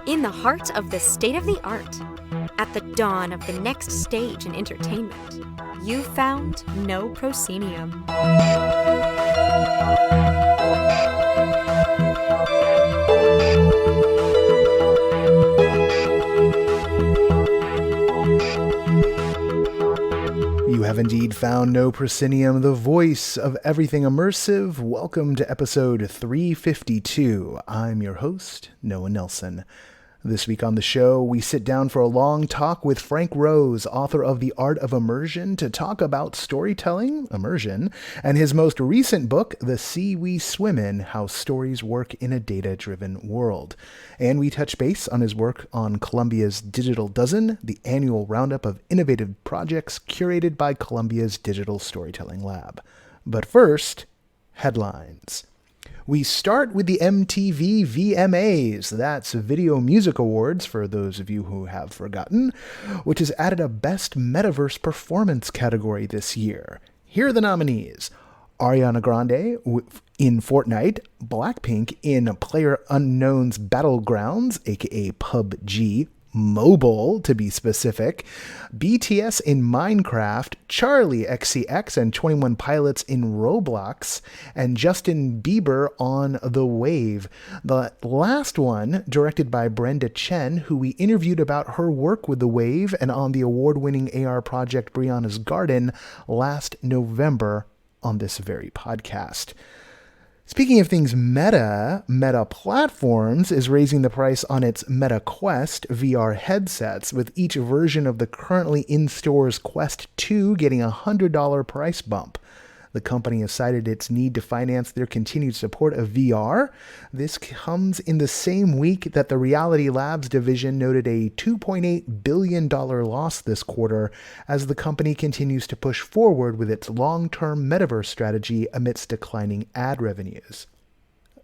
In the heart of the state-of-the-art, at the dawn of the next stage in entertainment, you found No Proscenium. You have indeed found No Proscenium, the voice of everything immersive. Welcome to episode 352. I'm your host, Noah Nelson. This week on the show, we sit down for a long talk with Frank Rose, author of The Art of Immersion, to talk about storytelling, immersion, and his most recent book, The Sea We Swim In, How Stories Work in a Data-Driven World. And we touch base on his work on Columbia's Digital Dozen, the annual roundup of innovative projects curated by Columbia's Digital Storytelling Lab. But first, headlines. We start with the Mtv Vmas, that's Video Music Awards, for those of you who have forgotten, which has added a Best Metaverse Performance category this year. Here are the nominees: Ariana Grande in Fortnite, Blackpink in PlayerUnknown's Battlegrounds, aka PUBG, Mobile, to be specific, BTS in Minecraft, Charlie XCX and 21 Pilots in Roblox, and Justin Bieber on The Wave. The last one, directed by Brenda Chen, who we interviewed about her work with The Wave and on the award-winning AR project Brianna's Garden last November on this very podcast. Speaking of things Meta Platforms is raising the price on its Metaquest Vr Headsets, with each version of the currently in-stores Quest 2 getting a $100 price bump. The company has cited its need to finance their continued support of VR. This comes in the same week that the Reality Labs division noted a $2.8 billion loss this quarter as the company continues to push forward with its long-term metaverse strategy amidst declining ad revenues.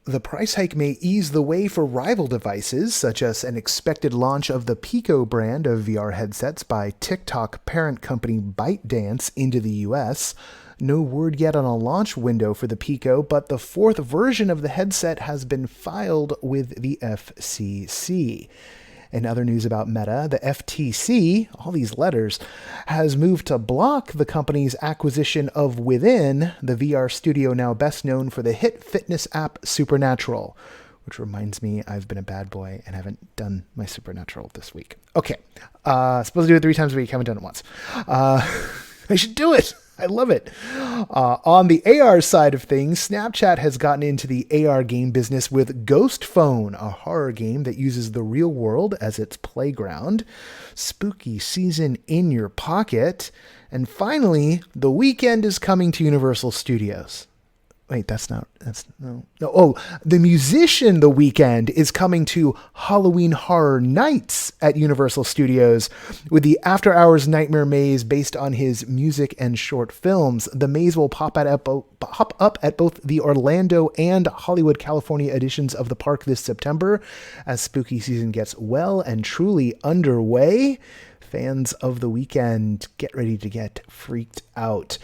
The price hike may ease the way for rival devices, such as an expected launch of the Pico brand of VR headsets by TikTok parent company ByteDance into the US. No word yet on a launch window for the Pico, but the fourth version of the headset has been filed with the FCC. In other news about Meta, the FTC, all these letters, has moved to block the company's acquisition of Within, the VR studio now best known for the hit fitness app Supernatural. Which reminds me, I've been a bad boy and haven't done my Supernatural this week. Okay, supposed to do it 3 times a week, haven't done it once. I should do it! I love it. On the AR side of things, Snapchat has gotten into the AR game business with Ghost Phone, a horror game that uses the real world as its playground. Spooky season in your pocket. And finally, The Weeknd is coming to Universal Studios. Wait, Oh, the musician The Weeknd is coming to Halloween Horror Nights at Universal Studios with the After Hours Nightmare Maze based on his music and short films. The maze will pop up at both the Orlando and Hollywood, California editions of the park this September as spooky season gets well and truly underway. Fans of The Weeknd, get ready to get freaked out.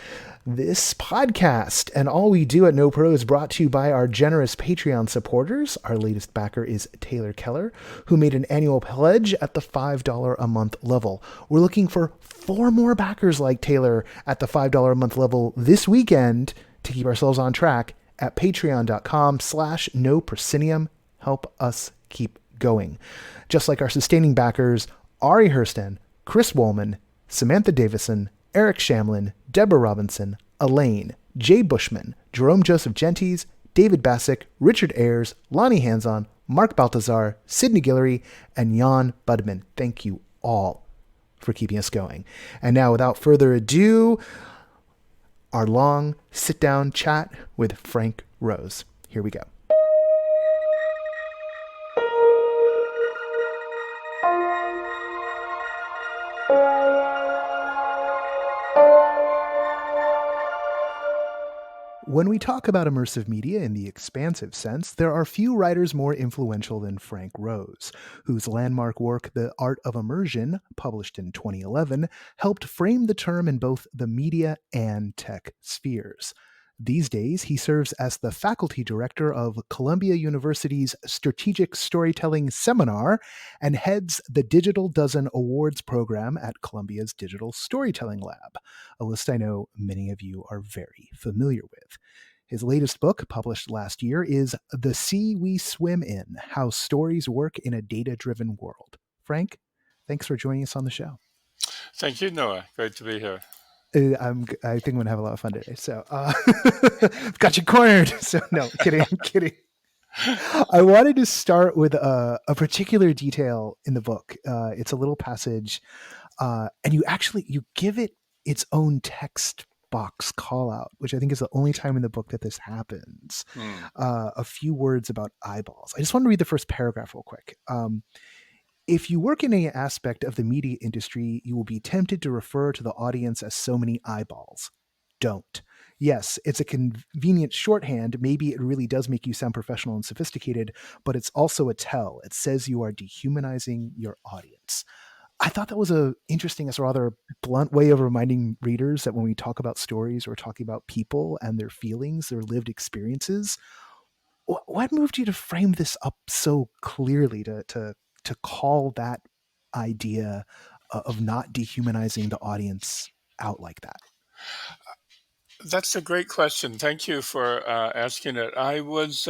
This podcast and all we do at No Pro is brought to you by our generous Patreon supporters. Our latest backer is Taylor Keller, who made an annual pledge at the $5 a month level. We're looking for 4 more backers like Taylor at the $5 a month level this weekend to keep ourselves on track at patreon.com/No Proscenium. Help us keep going. Just like our sustaining backers, Ari Hurston, Chris Woolman, Samantha Davison, Eric Shamlin, Deborah Robinson, Elaine, Jay Bushman, Jerome Joseph Genties, David Bassick, Richard Ayers, Lonnie Hanson, Mark Baltazar, Sidney Guillory, and Jan Budman. Thank you all for keeping us going. And now, without further ado, our long sit-down chat with Frank Rose. Here we go. When we talk about immersive media in the expansive sense, there are few writers more influential than Frank Rose, whose landmark work, The Art of Immersion, published in 2011, helped frame the term in both the media and tech spheres. These days, he serves as the faculty director of Columbia University's Strategic Storytelling Seminar and heads the Digital Dozen Awards program at Columbia's Digital Storytelling Lab, a list I know many of you are very familiar with. His latest book, published last year, is The Sea We Swim In: How Stories Work in a Data-Driven World. Frank, thanks for joining us on the show. Thank you, Noah. Great to be here. I think I'm gonna have a lot of fun today. So, got you cornered. So, no, kidding, kidding. I wanted to start with a particular detail in the book. It's a little passage, and you give it its own text box call out, which I think is the only time in the book that this happens. A few words about eyeballs. I just want to read the first paragraph real quick. If you work in any aspect of the media industry, you will be tempted to refer to the audience as so many eyeballs. Don't. Yes, it's a convenient shorthand. Maybe it really does make you sound professional and sophisticated, but it's also a tell. It says you are dehumanizing your audience. I thought that was a interesting, as a rather blunt way of reminding readers that when we talk about stories, we're talking about people and their feelings, their lived experiences. What moved you to frame this up so clearly, to call that idea of not dehumanizing the audience out like that? That's a great question. Thank you for asking it. I was,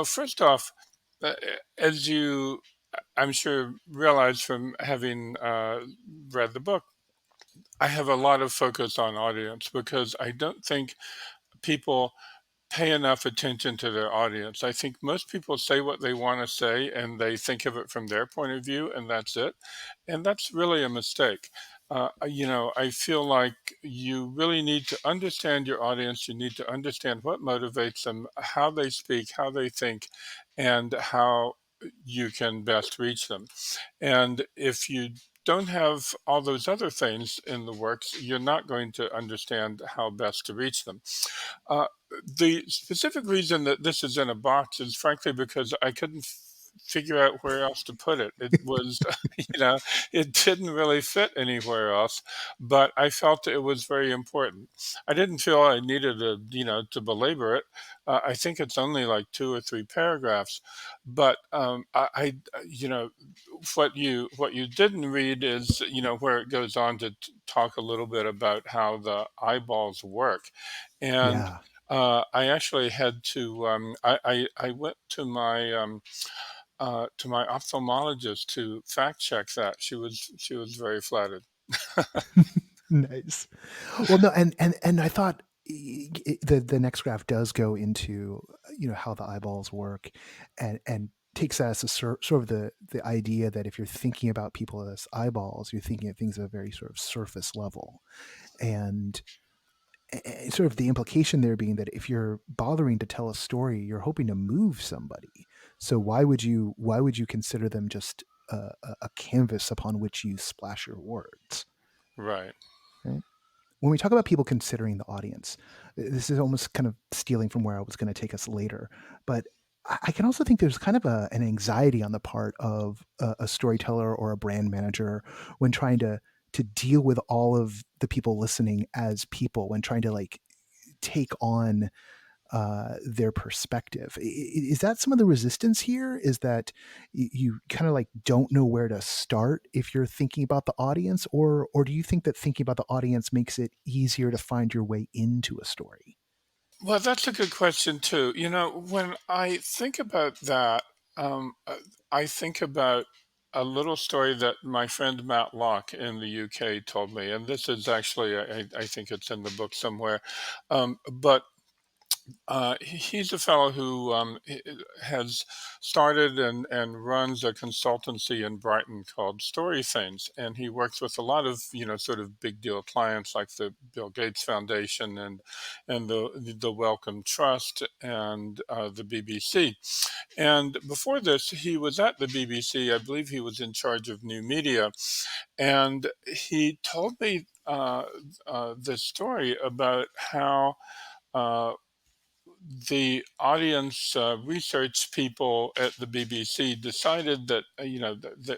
first off, uh, as you, I'm sure, realize from having read the book, I have a lot of focus on audience because I don't think people pay enough attention to their audience. I think most people say what they want to say and they think of it from their point of view, and that's it. And that's really a mistake. I feel like you really need to understand your audience. You need to understand what motivates them, how they speak, how they think, and how you can best reach them. And if you don't have all those other things in the works, you're not going to understand how best to reach them. Uh, the specific reason that this is in a box is frankly because I couldn't figure out where else to put it. It was, it didn't really fit anywhere else, but I felt it was very important. I didn't feel I needed to belabor it. I think it's only like 2 or 3 paragraphs, but what you didn't read is, where it goes on to talk a little bit about how the eyeballs work. And Yeah. I actually had to. I went to my ophthalmologist to fact check that. She was very flattered. Nice. Well, no, and I thought the next graph does go into how the eyeballs work, and takes that as a sort of the idea that if you're thinking about people as eyeballs, you're thinking of things at a very sort of surface level, and sort of the implication there being that if you're bothering to tell a story, you're hoping to move somebody. So why would you consider them just a canvas upon which you splash your words? Right. Right? When we talk about people considering the audience, this is almost kind of stealing from where I was going to take us later. But I can also think there's kind of an anxiety on the part of a storyteller or a brand manager when trying to deal with all of the people listening as people, when trying to like take on their perspective. Is that some of the resistance here? Is that you kind of like don't know where to start if you're thinking about the audience, or do you think that thinking about the audience makes it easier to find your way into a story? Well, that's a good question too. When I think about that, I think about a little story that my friend Matt Locke in the UK told me, and this is actually, I think it's in the book somewhere, but he's a fellow who has started and runs a consultancy in Brighton called Story Things, and he works with a lot of sort of big deal clients like the Bill Gates Foundation and the Wellcome Trust and the BBC. And before this, he was at the BBC. I believe he was in charge of new media, and he told me this story about how. Uh, the audience research people at the BBC decided that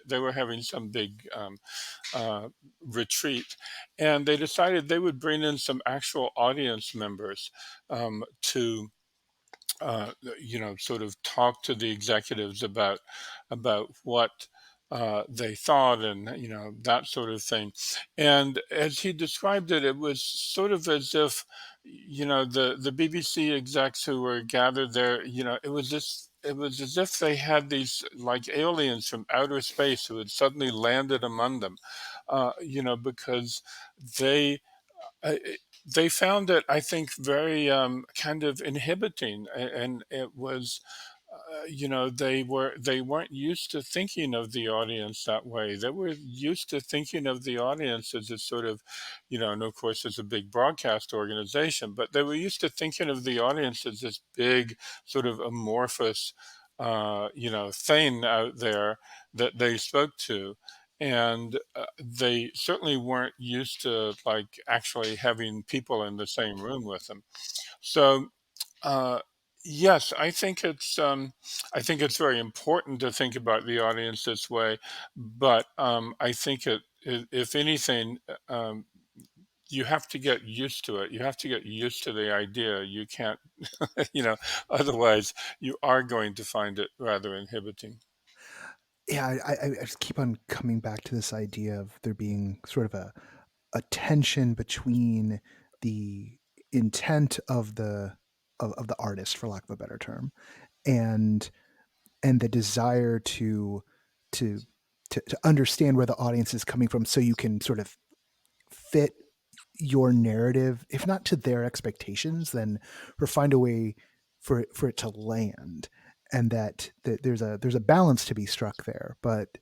they were having some big uh, retreat, and they decided they would bring in some actual audience members to sort of talk to the executives about what they thought, and that sort of thing. And as he described it, it was sort of as if the BBC execs who were gathered there, it was as if they had these like aliens from outer space who had suddenly landed among them, because they uh, they found it, I think, very kind of inhibiting, and it was, they weren't used to thinking of the audience that way. They were used to thinking of the audience as a sort of, and of course, as a big broadcast organization, but they were used to thinking of the audience as this big, sort of amorphous, thing out there that they spoke to, and they certainly weren't used to like actually having people in the same room with them. So uh, yes, I think it's very important to think about the audience this way, but I think if anything, you have to get used to it. You have to get used to the idea. You can't, you know, otherwise you are going to find it rather inhibiting. Yeah, I just keep on coming back to this idea of there being sort of a tension between the intent of the artist, for lack of a better term, and the desire to to understand where the audience is coming from, so you can sort of fit your narrative, if not to their expectations, then or find a way for it to land, and that there's a balance to be struck there. But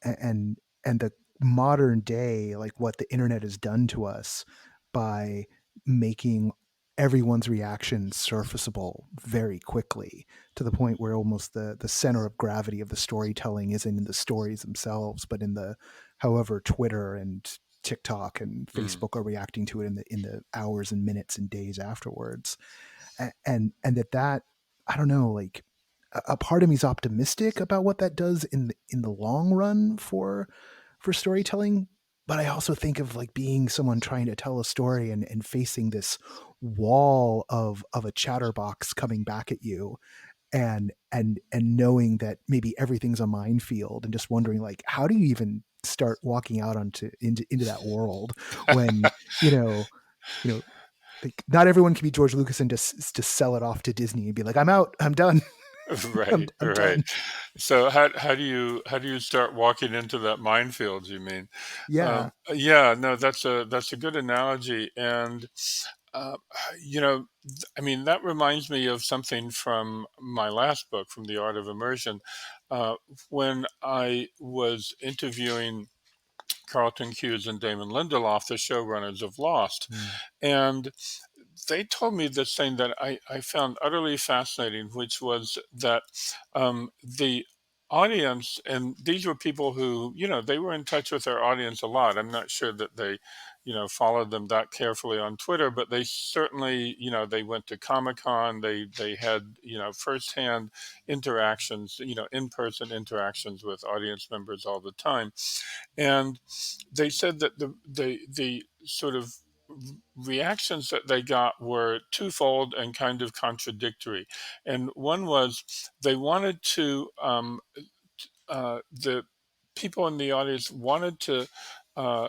and the modern day, like what the internet has done to us by making everyone's reactions surfaceable very quickly, to the point where almost the center of gravity of the storytelling isn't in the stories themselves, but in the however Twitter and TikTok and Mm. Facebook are reacting to it in the hours and minutes and days afterwards. And that I don't know, like a part of me is optimistic about what that does in the long run for storytelling. But I also think of like being someone trying to tell a story and facing this wall of a chatterbox coming back at you, and knowing that maybe everything's a minefield, and just wondering like, how do you even start walking out into that world when you know you know like, not everyone can be George Lucas and just sell it off to Disney and be like, I'm out, I'm done. Right, I'm right. done. So how do you start walking into that minefield, you mean? Yeah. Yeah, no, that's a good analogy, and uh, I mean, that reminds me of something from my last book, from The Art of Immersion, uh, when I was interviewing Carlton Cuse and Damon Lindelof, the showrunners of Lost, Mm. and they told me this thing that I found utterly fascinating, which was that the audience, and these were people who, they were in touch with their audience a lot. I'm not sure that they, followed them that carefully on Twitter, but they certainly, they went to Comic-Con, they had, firsthand interactions, in-person interactions with audience members all the time. And they said that the sort of reactions that they got were twofold and kind of contradictory. And one was they wanted to the people in the audience wanted to uh,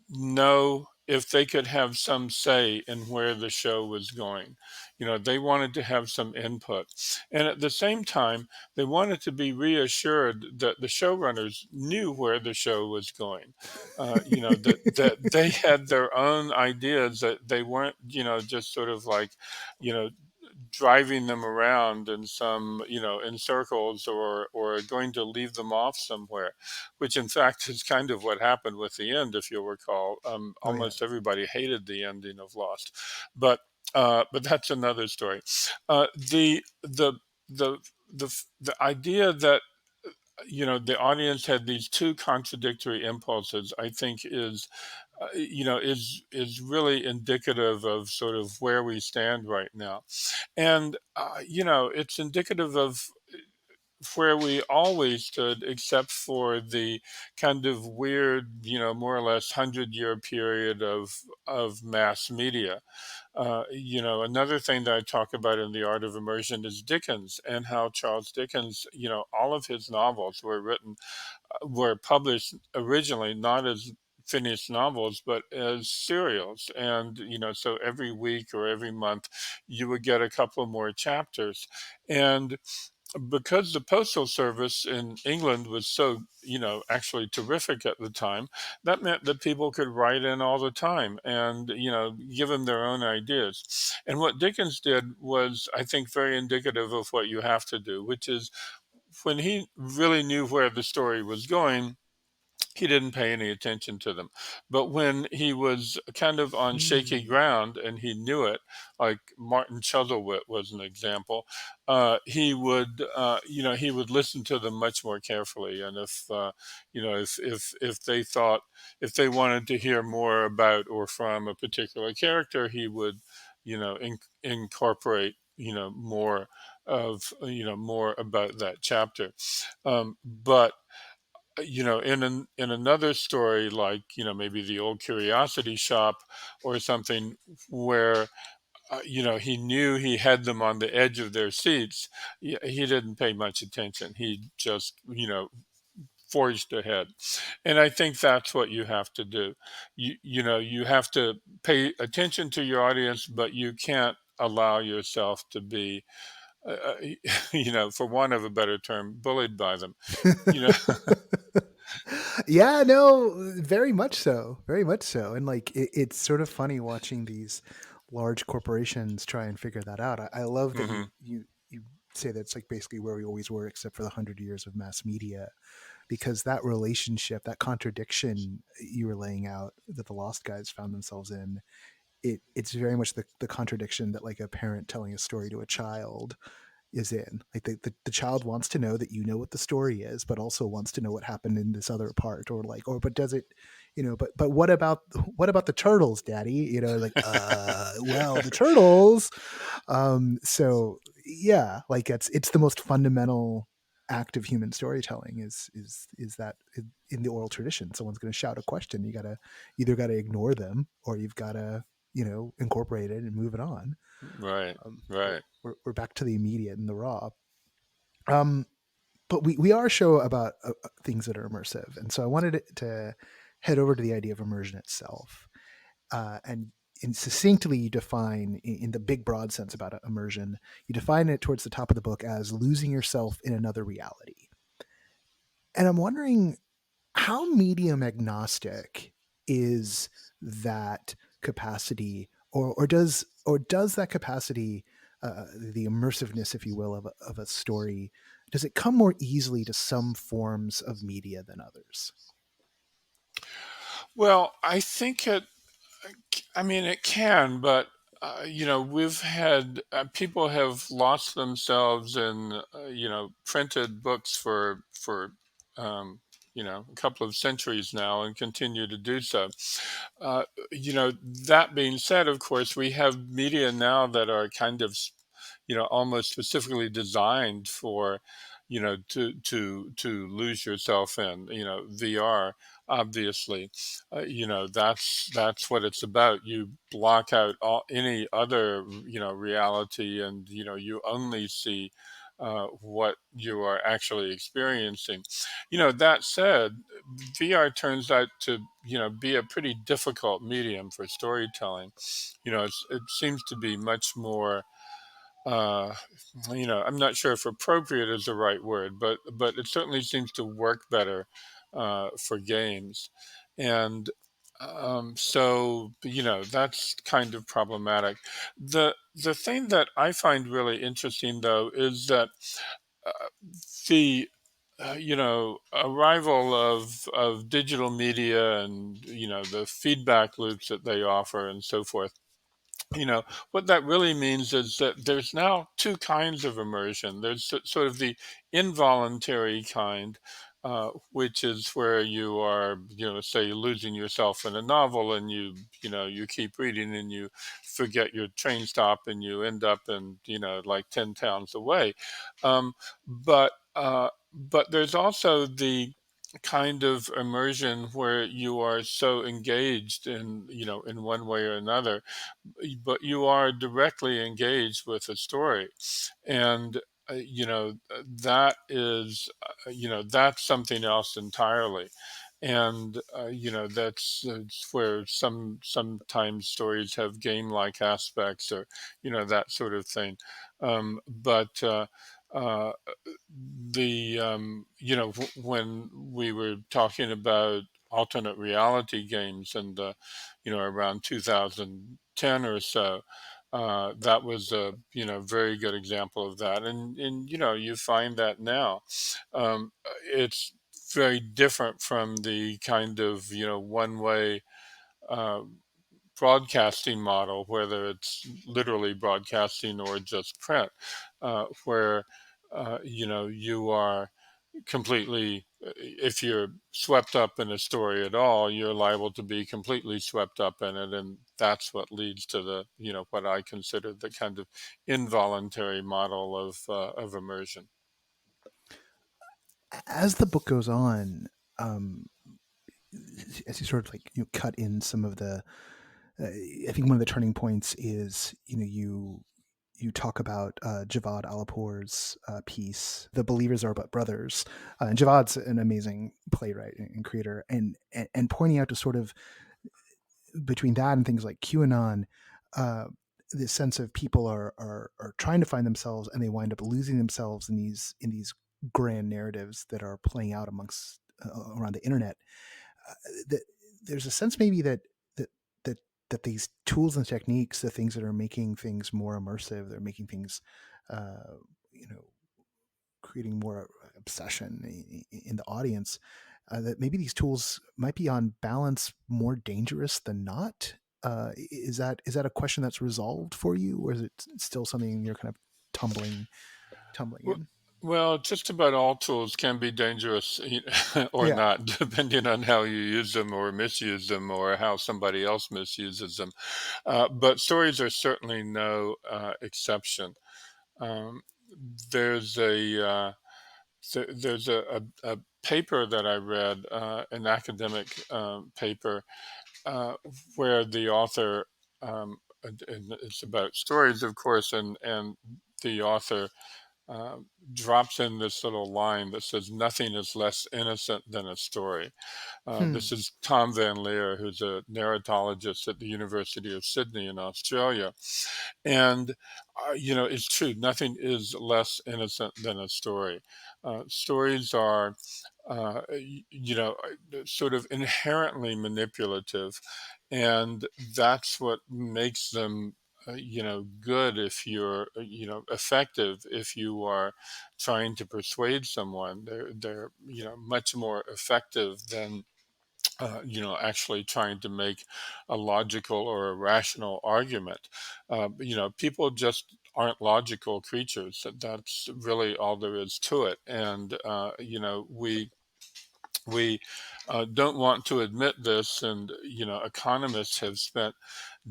know if they could have some say in where the show was going. They wanted to have some input. And at the same time, they wanted to be reassured that the showrunners knew where the show was going. That they had their own ideas, that they weren't, just sort of like, you know, driving them around in some, in circles, or going to leave them off somewhere, which in fact is kind of what happened with the end, if you'll recall. Oh yeah. Almost everybody hated the ending of Lost, but that's another story. The the idea that the audience had these two contradictory impulses, I think, is is really indicative of sort of where we stand right now. And it's indicative of where we always stood, except for the kind of weird, more or less 100-year period of mass media. Another thing that I talk about in The Art of Immersion is Dickens, and how Charles Dickens, all of his novels were published originally not as finished novels, but as serials. And, so every week or every month, you would get a couple more chapters. And because the postal service in England was so, actually terrific at the time, that meant that people could write in all the time and, give them their own ideas. And what Dickens did was, I think, very indicative of what you have to do, which is when he really knew where the story was going, he didn't pay any attention to them. But when he was kind of on shaky Hmm. ground and he knew it, like Martin Chuzzlewit was an example, he would listen to them much more carefully. And if they thought, if they wanted to hear more about or from a particular character, he would, incorporate, more about that chapter. But in another story, like, maybe The Old Curiosity Shop or something, where he knew he had them on the edge of their seats, he didn't pay much attention. He just, forged ahead. And I think that's what you have to do. You have to pay attention to your audience, but you can't allow yourself to be, for want of a better term, bullied by them. you know Yeah, no, very much so, very much so. And like, it's sort of funny watching these large corporations try and figure that out. I love that hmm you say that's like basically where we always were, except for the 100 years of mass media, because that relationship, that contradiction you were laying out that the Lost Guys found themselves in, it's very much the contradiction that like a parent telling a story to a child is in. Like the child wants to know that you know what the story is, but also wants to know what happened in this other part, or like, or but does it, but what about the turtles, daddy? Like, well, the turtles. So yeah, like it's the most fundamental act of human storytelling is that in the oral tradition, someone's going to shout a question, you gotta either gotta ignore them, or you've gotta incorporate it and move it on. Right, We're, right. we're back to the immediate and the raw. Um, but we are a show about things that are immersive, and so I wanted to head over to the idea of immersion itself. And succinctly, you define, in the big broad sense about immersion, you define it towards the top of the book as losing yourself in another reality. And I'm wondering, how medium agnostic is that capacity, or does that capacity, the immersiveness, if you will, of a story, does it come more easily to some forms of media than others? Well, I mean, it can, but we've had people have lost themselves in printed books for a couple of centuries now and continue to do so. Uh, that being said, of course, we have media now that are kind of almost specifically designed for, to lose yourself in, VR, obviously. That's what it's about. You block out any other, reality, and, you only see what you are actually experiencing. That said, VR turns out to, be a pretty difficult medium for storytelling. It seems to be much more, uh, I'm not sure if appropriate is the right word, but it certainly seems to work better for games. And so, that's kind of problematic. The thing that I find really interesting, though, is that uh, the arrival of digital media, and the feedback loops that they offer and so forth. What that really means is that there's now two kinds of immersion. There's sort of the involuntary kind, which is where you are, say losing yourself in a novel, and you keep reading and you forget your train stop and you end up in, like 10 towns away. But there's also the kind of immersion where you are so engaged in one way or another, but you are directly engaged with a story. And that is that's something else entirely. And that's where sometimes stories have game like aspects, or that sort of thing. But uh, the when we were talking about alternate reality games, and around 2010 or so, that was a very good example of that. And you find that now. It's very different from the kind of one way uh, broadcasting model, whether it's literally broadcasting or just print, where you are completely, if you're swept up in a story at all, you're liable to be completely swept up in it. And that's what leads to the what I consider the kind of involuntary model of immersion. As the book goes on, um, as you sort of like cut in some of the, I think one of the turning points is you talk about Javad Alipour's piece, "The Believers Are But Brothers," and Javad's an amazing playwright and creator, and pointing out to sort of between that and things like QAnon, uh, this sense of people are trying to find themselves, and they wind up losing themselves in these grand narratives that are playing out amongst around the internet. That there's a sense maybe that that that these tools and techniques, the things that are making things more immersive, they're making things, uh, you know, creating more obsession in the audience. That maybe these tools might be on balance more dangerous than not. Is that a question that's resolved for you, or is it still something you're kind of tumbling Well, in? well, just about all tools can be dangerous, or Yeah. not, depending on how you use them or misuse them, or how somebody else misuses them. But stories are certainly no exception. Um, there's a paper that I read, an academic paper, uh, where the author, and it's about stories, of course, and the author uh, drops in this little line that says, "Nothing is less innocent than a story." Hmm. This is Tom Van Leer, who's a narratologist at the University of Sydney in Australia. And, it's true, nothing is less innocent than a story. Stories are, sort of inherently manipulative. And that's what makes them, good, if you're, effective, if you are trying to persuade someone. They're much more effective than actually trying to make a logical or a rational argument. People just aren't logical creatures. That's really all there is to it. And, we don't want to admit this. And, economists have spent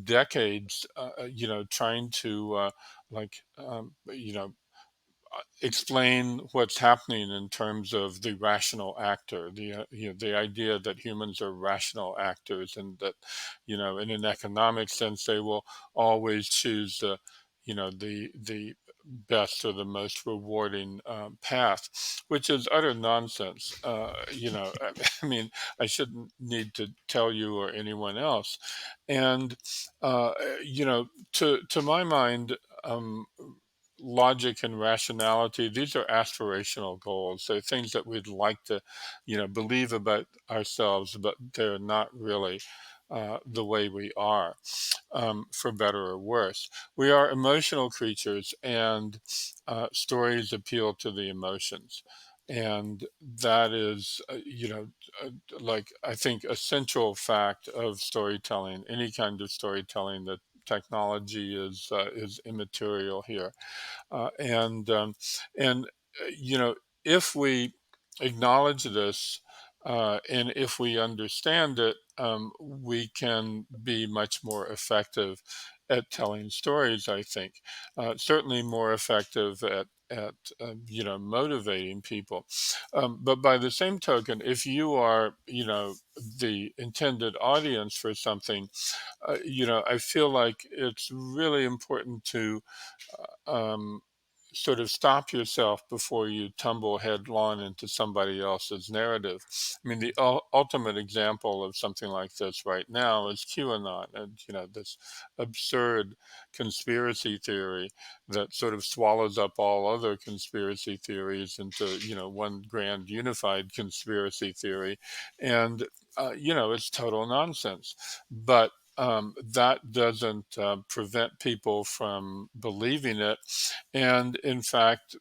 decades, trying to, explain what's happening in terms of the rational actor, the idea that humans are rational actors, and that in an economic sense they will always choose the best or the most rewarding path, which is utter nonsense. I mean, I shouldn't need to tell you or anyone else. And uh, to my mind, logic and rationality, these are aspirational goals. They're things that we'd like to, believe about ourselves, but they're not really the way we are, for better or worse. We are emotional creatures, and stories appeal to the emotions. And that is, like, I think, a central fact of storytelling, any kind of storytelling. That technology is immaterial here. And if we acknowledge this, and if we understand it, we can be much more effective at telling stories, I think. Certainly more effective at motivating people. But by the same token, if you are, the intended audience for something, I feel like it's really important to um, sort of stop yourself before you tumble headlong into somebody else's narrative. I mean, the ultimate example of something like this right now is QAnon, and this absurd conspiracy theory that sort of swallows up all other conspiracy theories into one grand unified conspiracy theory, and it's total nonsense. But that doesn't prevent people from believing it. And in fact,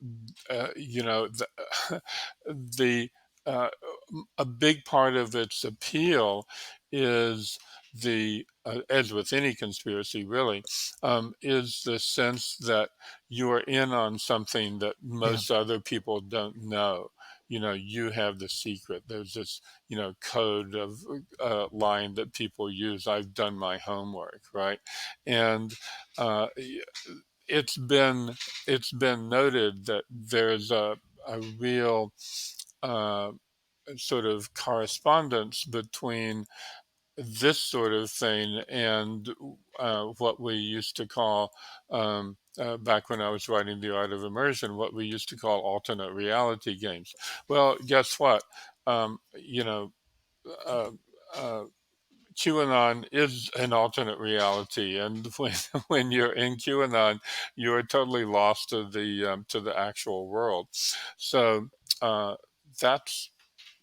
the, the uh, a big part of its appeal is as with any conspiracy, really, is the sense that you are in on something that Yeah. most other people don't know. You have the secret. There's this, code of line that people use. I've done my homework, right? And uh, it's been it's been noted that there's a real uh, sort of correspondence between this sort of thing and what we used to call back when I was writing The Art of Immersion, what we used to call alternate reality games. Well, guess what? You know, uh, uh, QAnon is an alternate reality, and when when you're in QAnon, you're totally lost to the actual world. So that's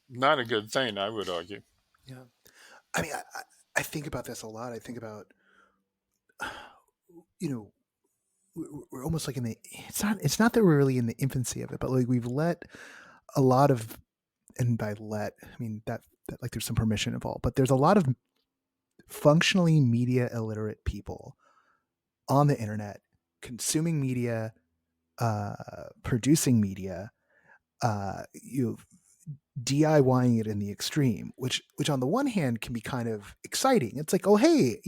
not a good thing, I would argue. Yeah. I mean, I think about this a lot. I think about, you know, we're almost like in the, it's not that we're really in the infancy of it, but like we've let a lot of, and by let, I mean that like there's some permission involved, but there's a lot of functionally media illiterate people on the internet consuming media, producing media, you DIYing it in the extreme, which on the one hand can be kind of exciting. It's like, oh hey,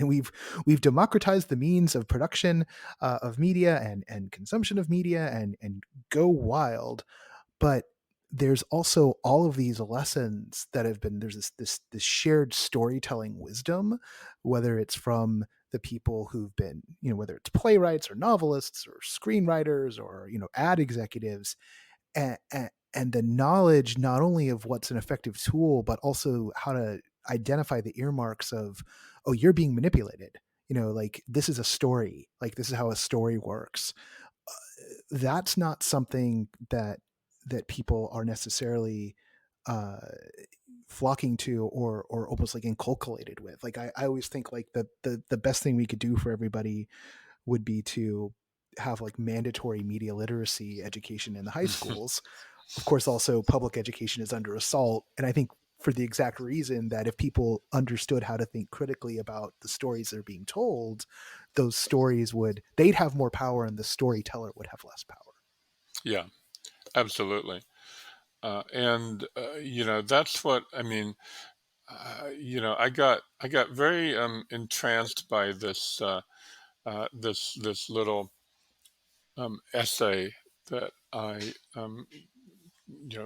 we've democratized the means of production of media and consumption of media and go wild. But there's also all of these lessons that have been, there's this shared storytelling wisdom, whether it's from the people who've been, whether it's playwrights or novelists or screenwriters or ad executives, and the knowledge not only of what's an effective tool but also how to identify the earmarks of, oh, you're being manipulated, like this is a story, like this is how a story works. That's not something that people are necessarily uh flocking to or almost like inculcated with. Like I always think like the best thing we could do for everybody would be to have like mandatory media literacy education in the high schools. Of course, also public education is under assault. And I think for the exact reason that if people understood how to think critically about the stories that are being told, those stories they'd have more power and the storyteller would have less power. Yeah, absolutely. And that's what I mean. I got very entranced by this little essay that I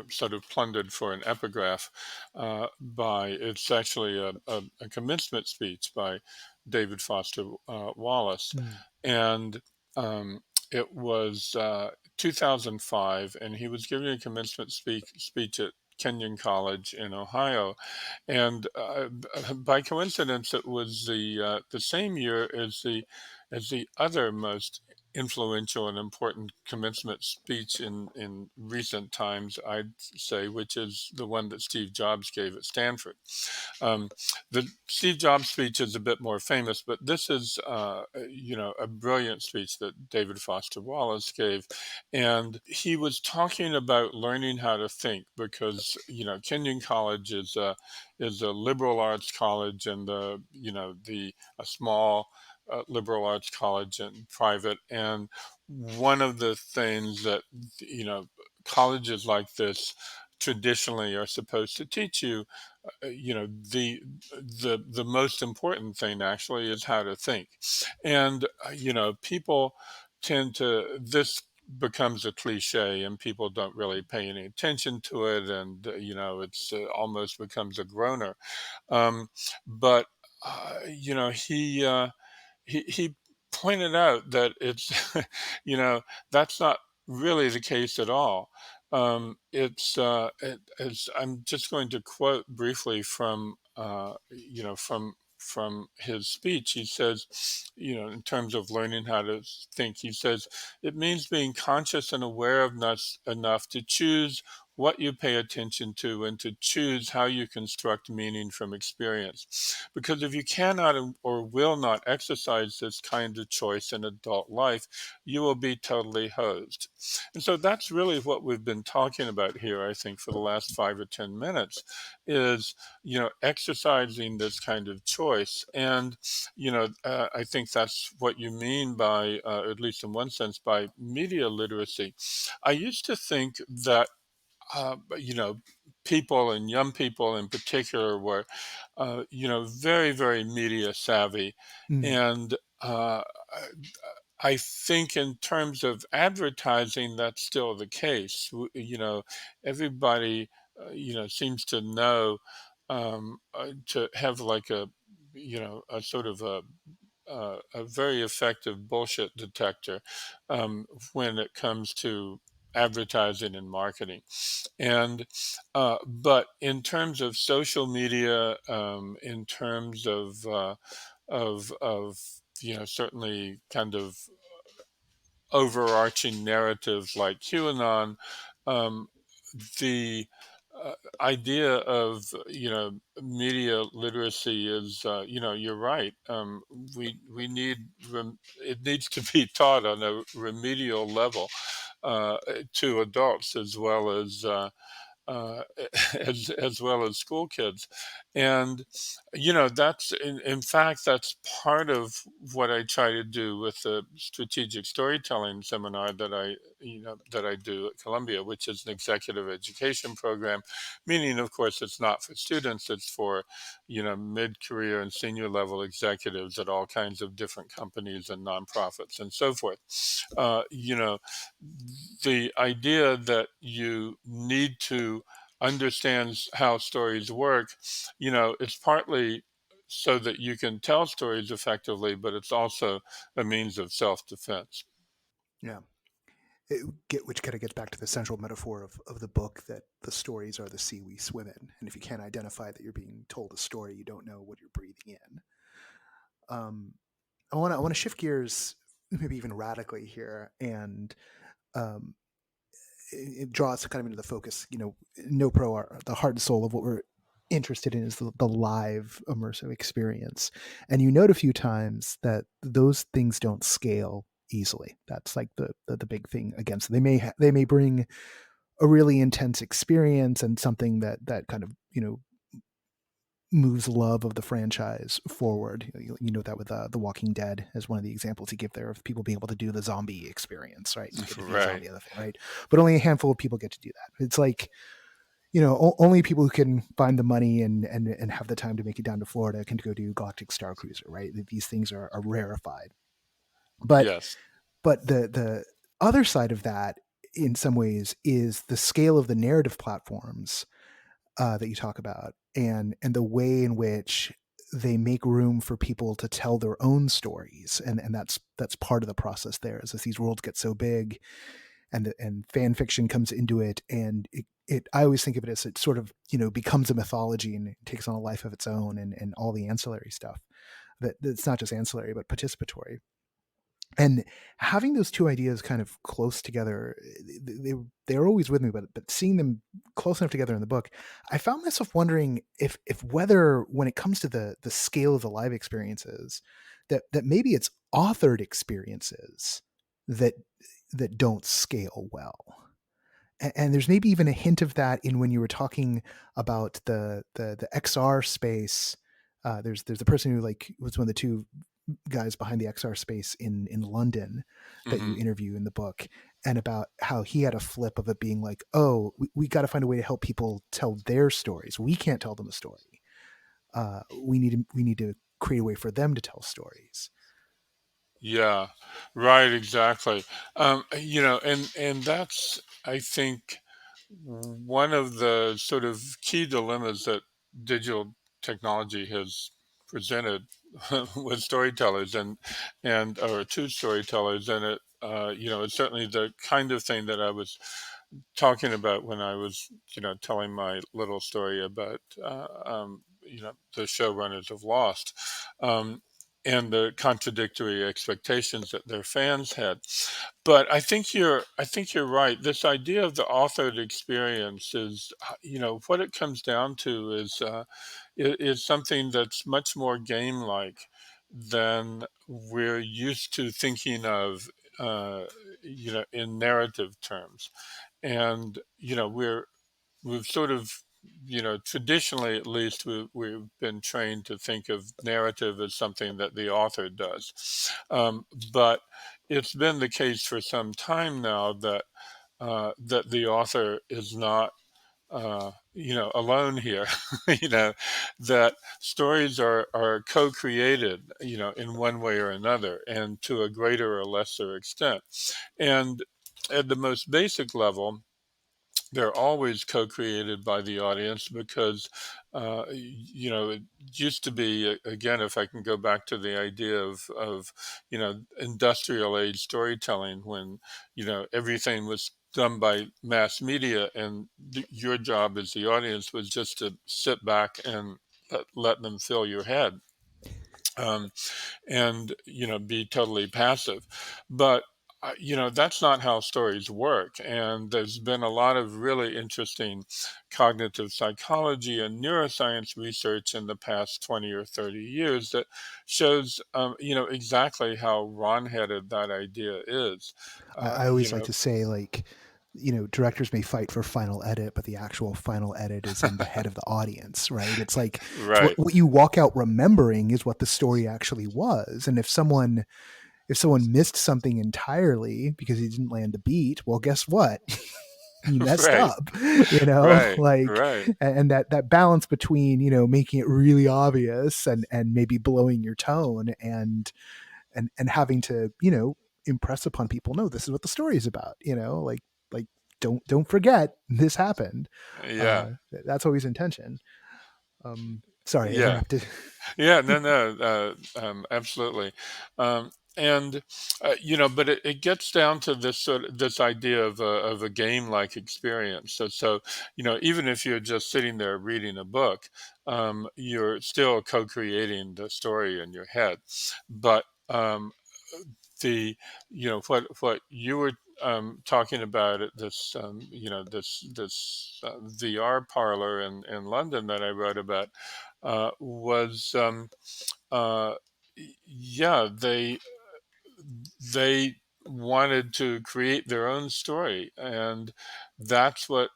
sort of plundered for an epigraph it's actually a commencement speech by David Foster Wallace. Mm. And it was 2005, and he was giving a commencement speech at Kenyon College in Ohio. And by coincidence, it was the same year as the other most influential and important commencement speech in recent times, I'd say, which is the one that Steve Jobs gave at Stanford. Um, the Steve Jobs speech is a bit more famous, but this is, a brilliant speech that David Foster Wallace gave. And he was talking about learning how to think because, Kenyon College is a liberal arts college and a small liberal arts college and private. And one of the things that, you know, colleges like this traditionally are supposed to teach you, the most important thing actually is how to think. And people tend to this becomes a cliche, and people don't really pay any attention to it, and it's almost becomes a groaner. But he pointed out that it's that's not really the case at all. I'm just going to quote briefly from from his speech. He says, in terms of learning how to think, he says it means being conscious and aware of enough to choose what you pay attention to and to choose how you construct meaning from experience. Because if you cannot or will not exercise this kind of choice in adult life, you will be totally hosed. And so that's really what we've been talking about here, I think, for the last 5 or 10 minutes is, exercising this kind of choice. And, I think that's what you mean by, at least in one sense, by media literacy. I used to think that people and young people in particular were, very, very media savvy. Mm. And I think in terms of advertising, that's still the case. Everybody, seems to know to have like a sort of a very effective bullshit detector when it comes to advertising and marketing. And but in terms of social media, in terms of certainly kind of overarching narratives like QAnon, um, the idea of media literacy is you're right. We need it needs to be taught on a remedial level to adults as well as uh, as well as school kids. And that's in fact that's part of what I try to do with the strategic storytelling seminar that I do at Columbia, which is an executive education program, meaning of course it's not for students, it's for mid-career and senior level executives at all kinds of different companies and nonprofits and so forth. The idea that you need to understand how stories work, it's partly so that you can tell stories effectively, but it's also a means of self-defense. Yeah. Which kind of gets back to the central metaphor of the book, that the stories are the sea we swim in. And if you can't identify that you're being told a story, you don't know what you're breathing in. I want to shift gears, maybe even radically here, and um, it draws kind of into the focus. No pro, the heart and soul of what we're interested in is the live immersive experience. And you note a few times that those things don't scale easily. That's like the big thing against it. They may bring a really intense experience and something that kind of moves love of the franchise forward. You know that with The Walking Dead as one of the examples you give there of people being able to do the zombie experience, right? You get to be a Right. zombie, other thing, right? But only a handful of people get to do that. It's like, only people who can find the money and have the time to make it down to Florida can go do Galactic Star Cruiser, right? These things are rarefied. But Yes. the other side of that, in some ways, is the scale of the narrative platforms that you talk about, and the way in which they make room for people to tell their own stories, and that's part of the process there. Is as these worlds get so big, and fan fiction comes into it, and it I always think of it as it sort of becomes a mythology and it takes on a life of its own, and all the ancillary stuff that's not just ancillary but participatory. And having those two ideas kind of close together, they're always with me, but seeing them close enough together in the book, I found myself wondering if whether, when it comes to the scale of the live experiences, that maybe it's authored experiences that don't scale well. And there's maybe even a hint of that in when you were talking about the XR space. There's a person who was one of the two guys behind the XR space in London that you Hmm. interview in the book, and about how he had a flip of it being like, oh, we got to find a way to help people tell their stories. We can't tell them a story. We need to create a way for them to tell stories. Yeah, right, exactly. And that's, I think, one of the sort of key dilemmas that digital technology has presented with storytellers and or to storytellers, and it's certainly the kind of thing that I was talking about when I was, telling my little story about, the showrunners of Lost, and the contradictory expectations that their fans had. But I think you're right. This idea of the authored experience is, what it comes down to is something that's much more game-like than we're used to thinking of, in narrative terms. And we've sort of, traditionally at least, we've been trained to think of narrative as something that the author does. But it's been the case for some time now that the author is not, alone here. you know, that stories are co-created, in one way or another, and to a greater or lesser extent. And at the most basic level, they're always co-created by the audience because, it used to be, again, if I can go back to the idea of industrial age storytelling, when, everything was done by mass media, and your job as the audience was just to sit back and let them fill your head. Um, and be totally passive, but that's not how stories work. And there's been a lot of really interesting cognitive psychology and neuroscience research in the past 20 or 30 years that shows, exactly how wrong-headed that idea is. I always like to say, like, directors may fight for final edit, but the actual final edit is in the head of the audience, right? It's like, it's what, Right. what you walk out remembering is what the story actually was. And if someone missed something entirely because he didn't land the beat, well, guess what? You messed Right. up, Right. like, Right. and that balance between, making it really obvious and maybe blowing your tone and having to, impress upon people, no, this is what the story is about, like don't forget this happened. Yeah. That's always intention. Sorry, I Yeah. interrupted. Yeah, no, no, absolutely. And but it gets down to this idea of a game-like experience. So even if you're just sitting there reading a book, you're still co-creating the story in your head. But the what you were talking about at this, VR parlor in London that I wrote about, was, uh, yeah, they wanted to create their own story, and that's why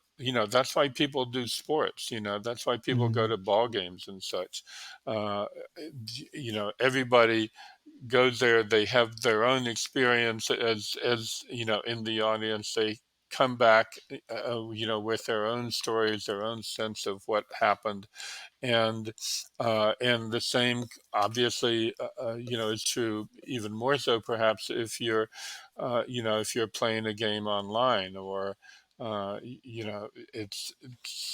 people do sports. That's why people go Mm. to ball games and such. uh, Everybody goes there, they have their own experience as in the audience. They come back, with their own stories, their own sense of what happened. And the same, obviously, is true, even more so perhaps, if you're playing a game online, or it's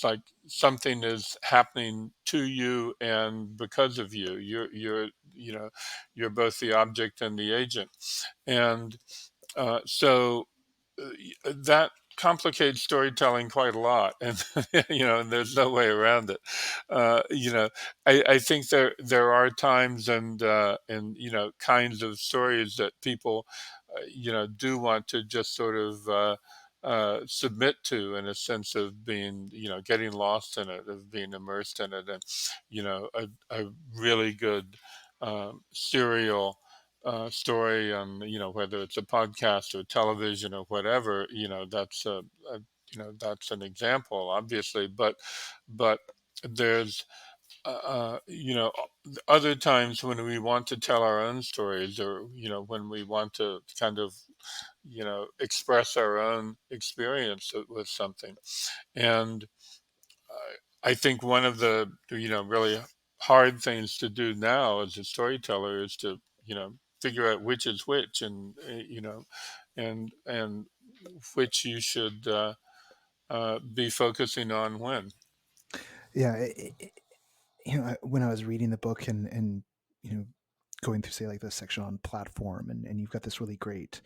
like something is happening to you, and because of you, you're both the object and the agent. And so that complicates storytelling quite a lot, and and there's no way around it. uh, you know I think there are times, and kinds of stories that people do want to just sort of submit to, in a sense of being, getting lost in it, of being immersed in it. And a really good serial story on, whether it's a podcast or television or whatever, that's an example, obviously. But there's, uh, uh, you know, other times when we want to tell our own stories, or when we want to kind of express our own experience with something. And I think one of the really hard things to do now as a storyteller is to figure out which is which, and and which you should be focusing on when. Yeah, when I was reading the book and going through, say, like this section on platform, and you've got this really great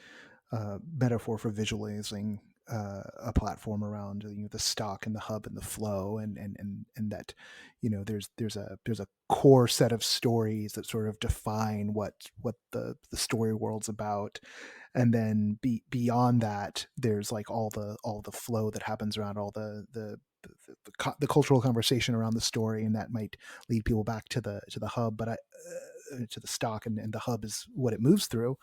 metaphor for visualizing a platform around the stock and the hub and the flow, and that there's a core set of stories that sort of define what the story world's about, and then beyond that there's like all the flow that happens around all the cultural conversation around the story, and that might lead people back to the hub, but to the stock, and the hub is what it moves through.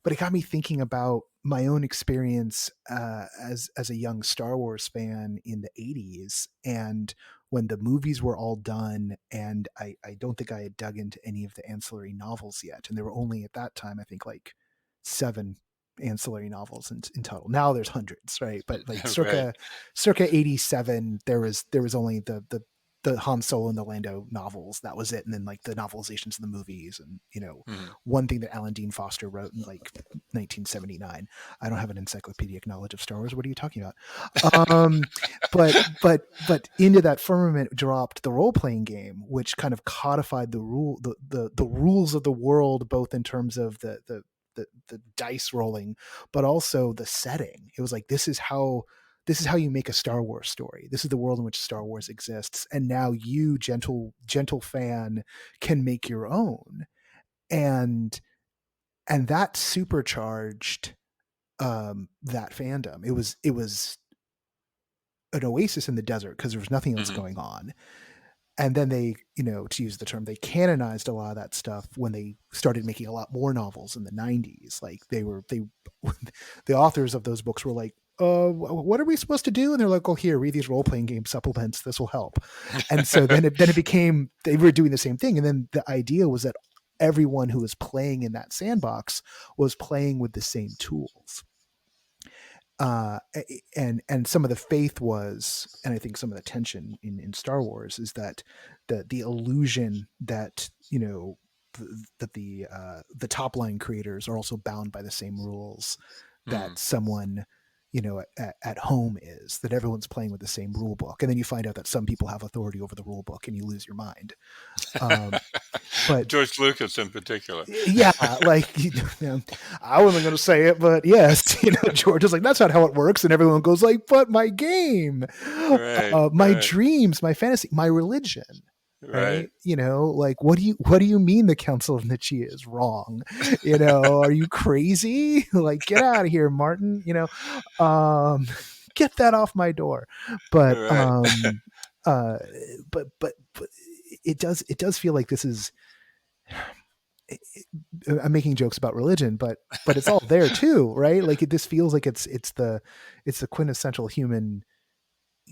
But it got me thinking about my own experience as a young Star Wars fan in the 80s, and when the movies were all done, and I don't think I had dug into any of the ancillary novels yet, and there were only at that time I think like 7 ancillary novels in total. Now there's hundreds, right? But like Right. circa 87, there was only the Han Solo and the Lando novels. That was it. And then like the novelizations of the movies, and Mhm. one thing that Alan Dean Foster wrote in like 1979. I don't have an encyclopedic knowledge of Star Wars. What are you talking about? But into that firmament dropped the role playing game, which kind of codified the rules of the world, both in terms of the dice rolling, but also the setting. It was like, this is how you make a Star Wars story. This is the world in which Star Wars exists, and now you, gentle fan, can make your own. And that supercharged that fandom. It was an oasis in the desert because there was nothing else Mhm. going on. And then they, to use the term, they canonized a lot of that stuff when they started making a lot more novels in the 90s. Like the authors of those books were like, what are we supposed to do? And they're like, oh, here, read these role-playing game supplements. This will help. And so then it became, they were doing the same thing. And then the idea was that everyone who was playing in that sandbox was playing with the same tools. And some of the faith was, and I think some of the tension in Star Wars is that the illusion that that the top line creators are also bound by the same rules that Mm. someone at home is, that everyone's playing with the same rule book, and then you find out that some people have authority over the rule book, and you lose your mind. um, but George Lucas in particular. yeah, like I wasn't going to say it, but yes, George is like, that's not how it works, and everyone goes like, but my game, Right, my right, dreams, my fantasy, my religion, right, right? Like, what do you mean the Council of Nicaea is wrong? Are you crazy? Like, get out of here, Martin. Get that off my door. But right. uh, but it does feel like this is. I'm making jokes about religion, but it's all there too, right? Like this feels like it's the quintessential human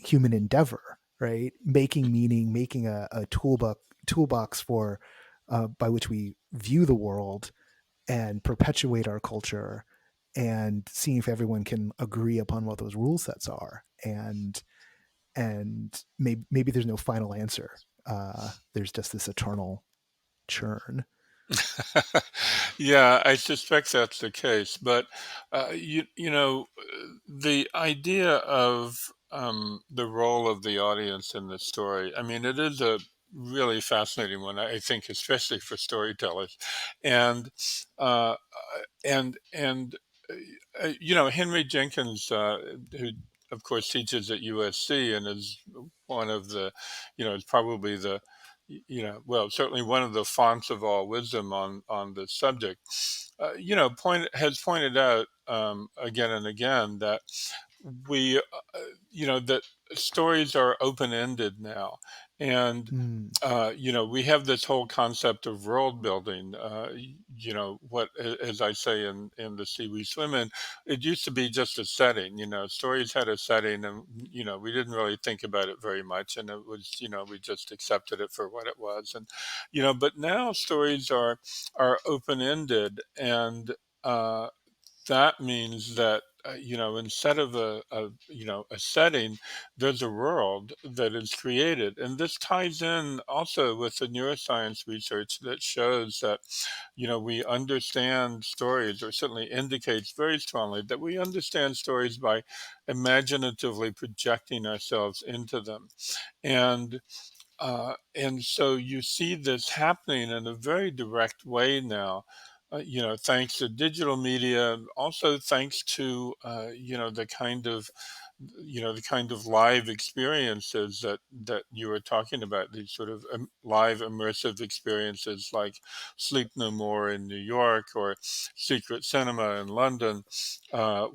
endeavor, right? Making meaning, making a toolbox for by which we view the world and perpetuate our culture, and seeing if everyone can agree upon what those rule sets are, and maybe there's no final answer. There's just this eternal churn. Yeah, I suspect that's the case. But the idea of the role of the audience in the story. I mean, it is a really fascinating one. I think, especially for storytellers, and uh, and Henry Jenkins, who of course teaches at USC and is one of the, is probably the, well, certainly one of the fonts of all wisdom on the subject. Has pointed out again and again that we that stories are open-ended now, and Mm. we have this whole concept of world building. As I say in the sea we swim in, it used to be just a setting. Stories had a setting, and we didn't really think about it very much, and it was we just accepted it for what it was, and but now stories are open-ended, and uh, that means that instead of a setting, there's a world that is created. And this ties in also with the neuroscience research that shows that we understand stories, or certainly indicates very strongly that we understand stories by imaginatively projecting ourselves into them. And so you see this happening in a very direct way now, thanks to digital media, also thanks to, the kind of live experiences that you were talking about, these sort of live immersive experiences like Sleep No More in New York, or Secret Cinema in London,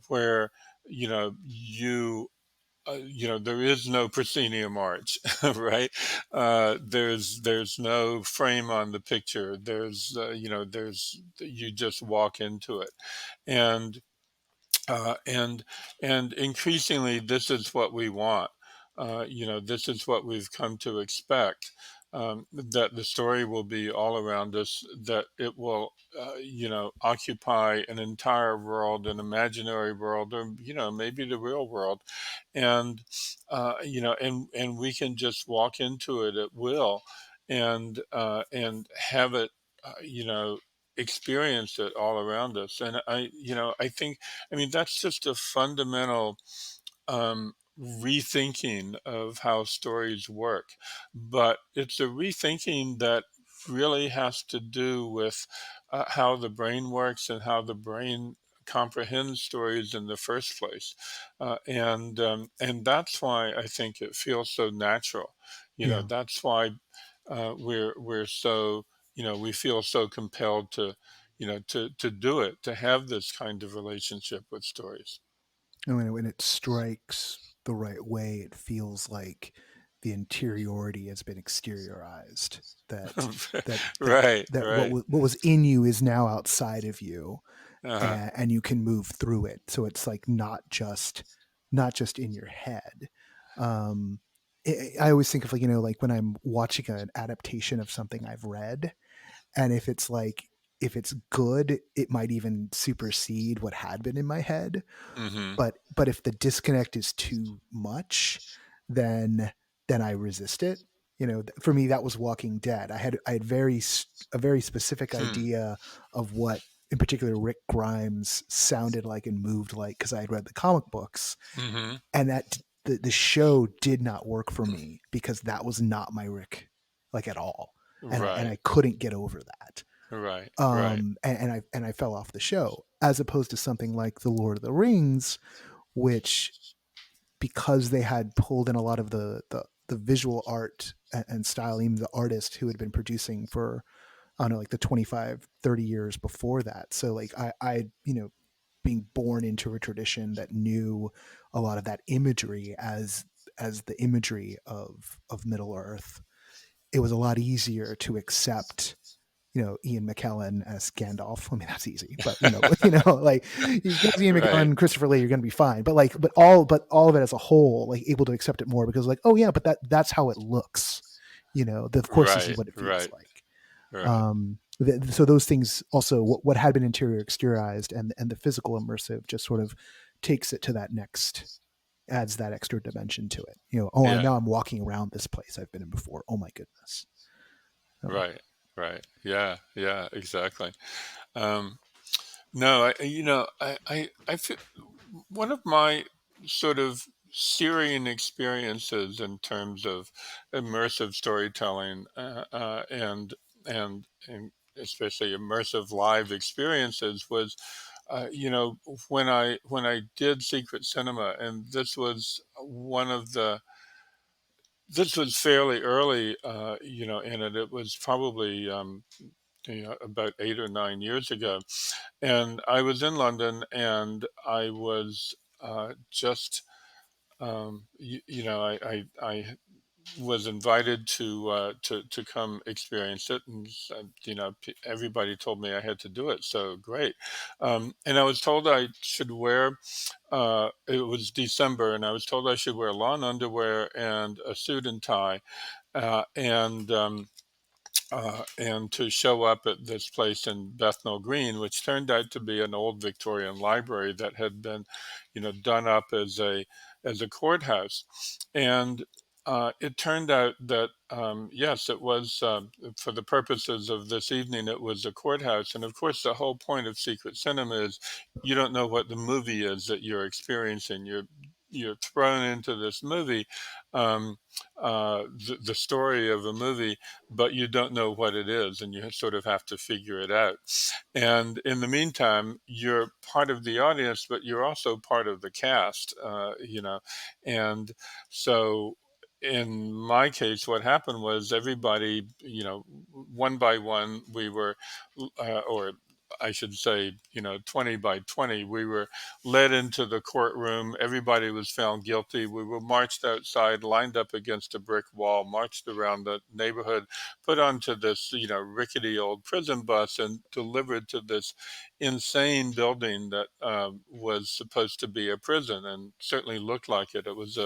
where, there is no proscenium arch, right? There's no frame on the picture. There's you just walk into it, and uh, and and increasingly this is what we want. This is what we've come to expect. That the story will be all around us. That it will, occupy an entire world, an imaginary world, or maybe the real world, and and we can just walk into it at will, and have it, experience it all around us. And I think, I mean, that's just a fundamental rethinking of how stories work. But it's a rethinking that really has to do with how the brain works and how the brain comprehends stories in the first place. And that's why I think it feels so natural. Yeah. That's why we're so, we feel so compelled to, to do it, to have this kind of relationship with stories. And when it strikes the right way, it feels like the interiority has been exteriorized. That that that Right, that right. what was in you is now outside of you, Uh-huh. and you can move through it. So it's like not just in your head. Um, I always think of, like, like when I'm watching an adaptation of something I've read, and if it's good, it might even supersede what had been in my head. Mhm. But if the disconnect is too much, then I resist it. For me, that was Walking Dead. I had a very specific Hmm. idea of what, in particular, Rick Grimes sounded like and moved like, because I had read the comic books, Mhm. and that the show did not work for me because that was not my Rick, like, at all, and I Right, couldn't get over that. right, right. And I fell off the show, as opposed to something like The Lord of the Rings, which, because they had pulled in a lot of the visual art and style, even the artist who had been producing for, I don't know, like the 25, 30 years before that. So like I being born into a tradition that knew a lot of that imagery as the imagery of Middle Earth, it was a lot easier to accept, Ian McKellen as Gandalf. I mean, that's easy, but like, you get Ian Right, McKellen, Christopher Lee, you're going to be fine. But all of it as a whole, like, able to accept it more because, like, oh yeah, but that's how it looks. Of course, this is right, what it feels right, like. right. So those things also, what had been interior exteriorized, and the physical immersive just sort of takes it to that next, adds that extra dimension to it. Oh, I Yeah, now I'm walking around this place I've been in before. Oh my goodness. So, right, right. Yeah, yeah, exactly. Um, no, I feel one of my sort of Syrian experiences in terms of immersive storytelling, and especially immersive live experiences was, when I did Secret Cinema, and this was fairly early, in it. It was probably, about 8 or 9 years ago, and I was in London, and I was just I was invited to come experience it, and everybody told me I had to do it. So great, and I was told I should wear. It was December, and I was told I should wear lawn underwear and a suit and tie, and to show up at this place in Bethnal Green, which turned out to be an old Victorian library that had been, done up as a courthouse, and it turned out that yes, it was for the purposes of this evening, it was a courthouse, and of course, the whole point of secret cinema is you don't know what the movie is that you're experiencing. You're thrown into this movie, the story of a movie, but you don't know what it is, and you sort of have to figure it out. And in the meantime, you're part of the audience, but you're also part of the cast, And so in my case, what happened was everybody, one by one, we were, or I should say, 20 by 20, we were led into the courtroom. Everybody was found guilty. We were marched outside, lined up against a brick wall, marched around the neighborhood, put onto this, rickety old prison bus, and delivered to this insane building that was supposed to be a prison and certainly looked like it. It was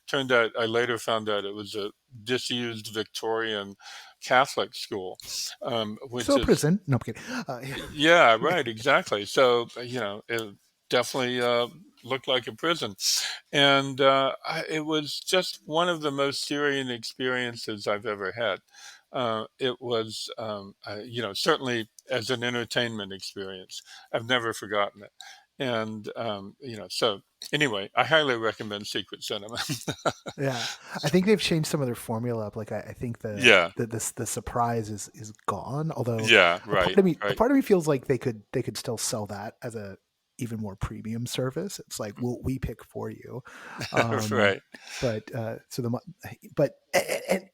turned out, I later found out it was a disused Victorian Catholic school, which So is, prison. No, I'm kidding. yeah, right, exactly. So, it definitely looked like a prison. And it was just one of the most serene experiences I've ever had. It was, certainly as an entertainment experience. I've never forgotten it. And, so anyway, I highly recommend Secret Cinema. Yeah, I think they've changed some of their formula up. Like I think Yeah, the surprise is gone. Although yeah, a part right, of me a right, part of me feels like they could still sell that as a even more premium service. It's like we pick for you, um, right. but so the but and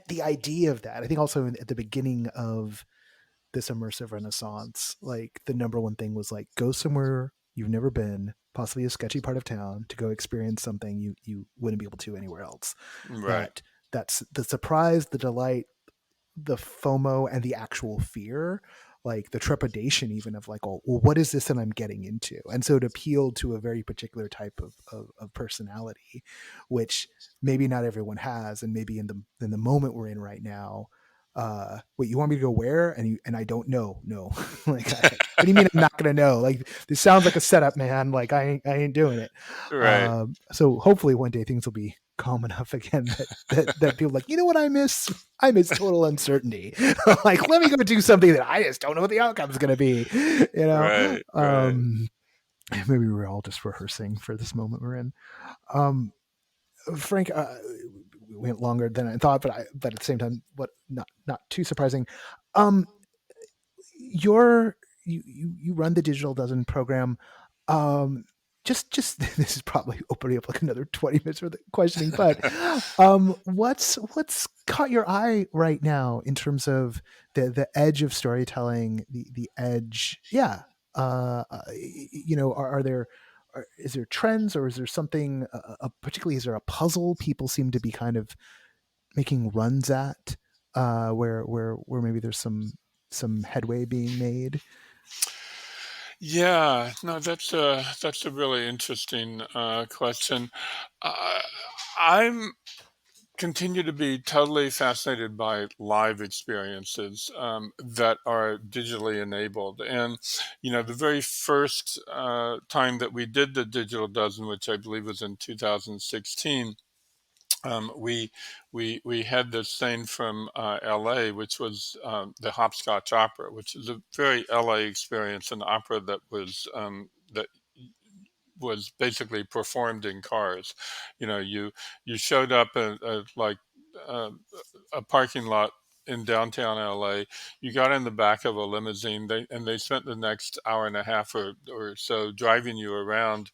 the idea of that, I think also at the beginning of this immersive renaissance, like the number one thing was like go somewhere you've never been, possibly a sketchy part of town, to go experience something you wouldn't be able to anywhere else. Right, That's the surprise, the delight, the FOMO, and the actual fear, like the trepidation even of like, oh, well, what is this that I'm getting into? And so it appealed to a very particular type of personality, which maybe not everyone has, and maybe in the moment we're in right now. Wait, you want me to go where? And I don't know. No, like, what do you mean I'm not gonna know? Like, this sounds like a setup, man. Like, I ain't doing it. right, So hopefully one day things will be calm enough again that people are like, you know what I miss? I miss total uncertainty. Like, let me go do something that I just don't know what the outcome is going to be. You know, right, right. maybe we're all just rehearsing for this moment we're in. Um, Frank, we went longer than I thought, but at the same time, what not too surprising. Um, you're you run the Digital Dozen program. Um, just this is probably opening up like another 20 minutes worth of questioning, but what's caught your eye right now in terms of the edge of storytelling, the edge, yeah. Are there is there trends, or is there something particularly, is there a puzzle people seem to be kind of making runs at, where maybe there's some headway being made? Yeah, no, that's a really interesting question. Uh, I'm continue to be totally fascinated by live experiences that are digitally enabled. And the very first time that we did the Digital Dozen, which I believe was in 2016. We had this thing from LA, which was the Hopscotch Opera, which is a very LA experience, an opera that was basically performed in cars. You showed up at like uh, a parking lot in downtown LA. You got in the back of a limousine, and they spent the next hour and a half or so driving you around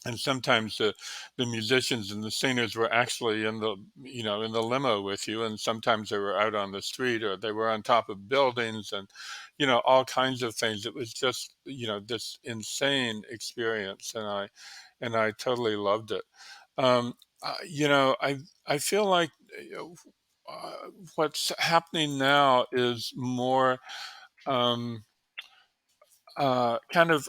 and sometimes the musicians and the singers were actually in the in the limo with you, and sometimes they were out on the street or they were on top of buildings, and all kinds of things. It was just this insane experience, and I totally loved it. I feel like what's happening now is more um, kind of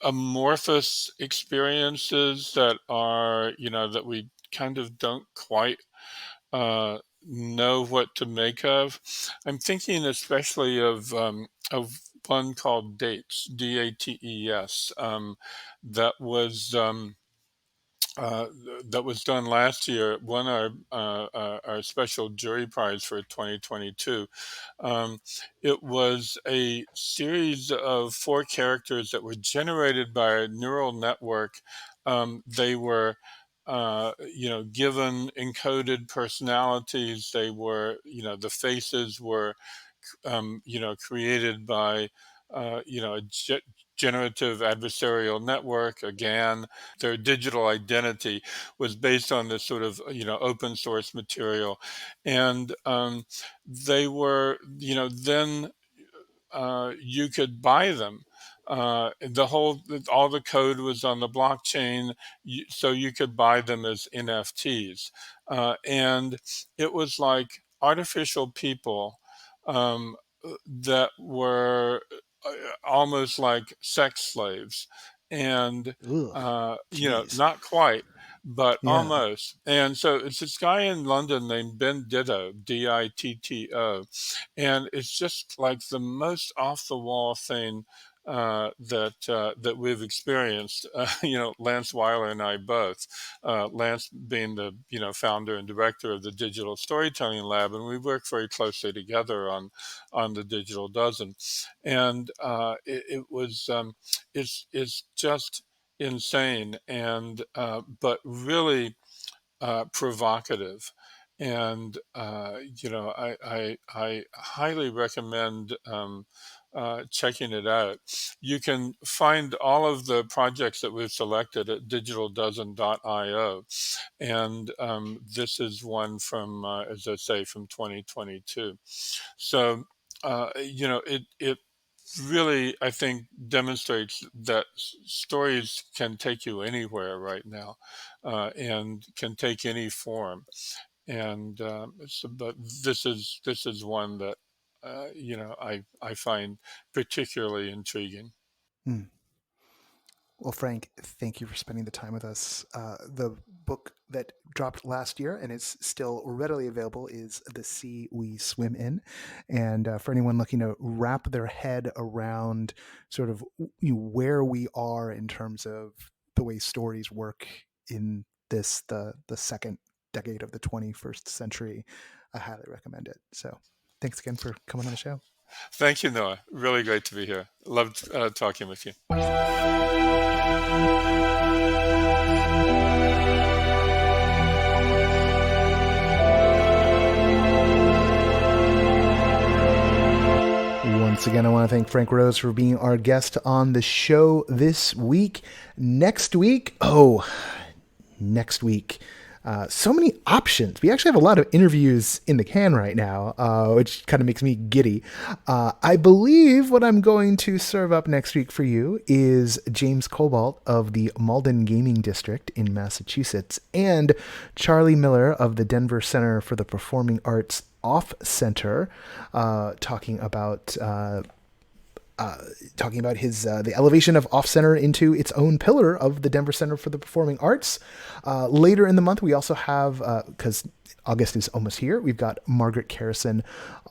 amorphous experiences that are, that we kind of don't quite know what to make of. I'm thinking especially of one called Dates, Dates, that was. Uh, that was done last year. It won our special jury prize for 2022. Um, it was a series of 4 characters that were generated by a neural network. They were given encoded personalities. They were, the faces were created by a generative adversarial network. Again, their digital identity was based on this sort of open source material, and they were then you could buy them. All the code was on the blockchain, so you could buy them as NFTs, and it was like artificial people um, that were almost like sex slaves, and Ugh, jeez. not quite, but Yeah. almost. And so it's this guy in London named Ben Ditto, Ditto, and it's just like the most off the wall thing that we've experienced. Lance Weiler and I both. Lance being the founder and director of the Digital Storytelling Lab, and we work very closely together on the Digital Dozen, and it was it's just insane, and but really provocative. And I highly recommend checking it out. You can find all of the projects that we've selected at digitaldozen.io, and this is one from, as I say, from 2022. So it really, I think, demonstrates that stories can take you anywhere right now, and can take any form. And but this is one that I find particularly intriguing. Hmm. Well, Frank, thank you for spending the time with us. The book that dropped last year and is still readily available is The Sea We Swim In. And for anyone looking to wrap their head around sort of where we are in terms of the way stories work in the second decade of the 21st century, I highly recommend it. So thanks again for coming on the show. Thank you, Noah. Really great to be here. Loved talking with you. Once again, I want to thank Frank Rose for being our guest on the show this week. Next week, so many options. We actually have a lot of interviews in the can right now, which kind of makes me giddy. I believe what I'm going to serve up next week for you is James Cobalt of the Malden Gaming District in Massachusetts and Charlie Miller of the Denver Center for the Performing Arts Off Center, talking about his the elevation of Off Center into its own pillar of the Denver Center for the Performing Arts. Later in the month, we also have, because August is almost here, we've got Margaret Carrison,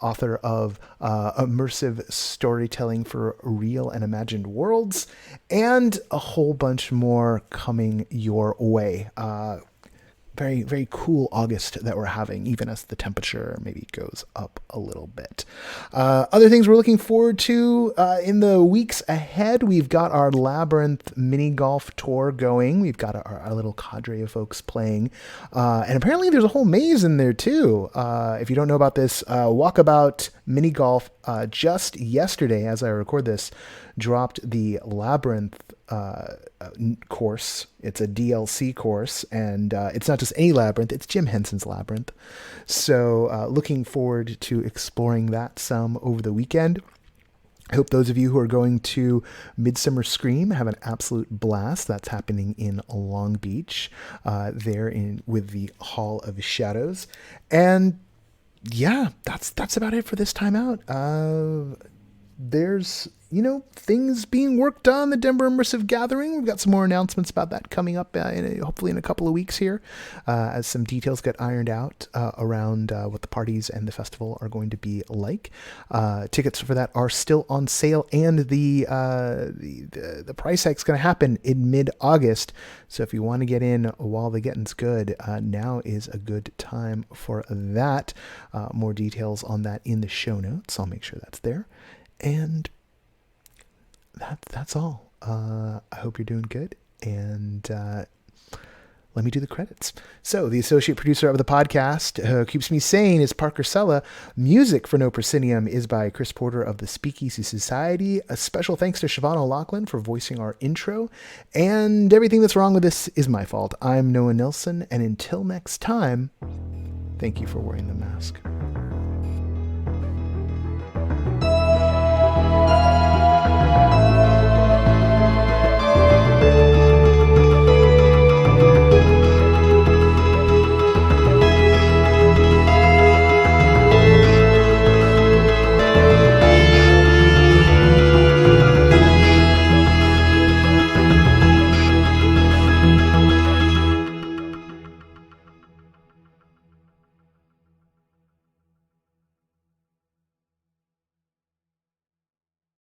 author of Immersive Storytelling for Real and Imagined Worlds, and a whole bunch more coming your way. Very, very cool August that we're having, even as the temperature maybe goes up a little bit. Other things we're looking forward to in the weeks ahead, we've got our Labyrinth mini golf tour going. We've got our little cadre of folks playing. And apparently there's a whole maze in there too. If you don't know about this, Walkabout Mini Golf just yesterday, as I record this, dropped the Labyrinth course. It's a DLC course, and it's not just any labyrinth, it's Jim Henson's Labyrinth. So looking forward to exploring that some over the weekend. I hope those of you who are going to Midsummer Scream have an absolute blast. That's happening in Long Beach, with the Hall of Shadows. And yeah, that's about it for this time out. There's, things being worked on the Denver Immersive Gathering. We've got some more announcements about that coming up hopefully in a couple of weeks here, as some details get ironed out around what the parties and the festival are going to be like. Tickets for that are still on sale, and the price hike's going to happen in mid-August. So if you want to get in while the getting's good, now is a good time for that. More details on that in the show notes. I'll make sure that's there. And that's all. I hope you're doing good. And let me do the credits. So the associate producer of the podcast who keeps me sane is Parker Sella. Music for No Proscenium is by Chris Porter of the Speakeasy Society. A special thanks to Siobhan O'Loughlin for voicing our intro. And everything that's wrong with this is my fault. I'm Noah Nelson. And until next time, thank you for wearing the mask.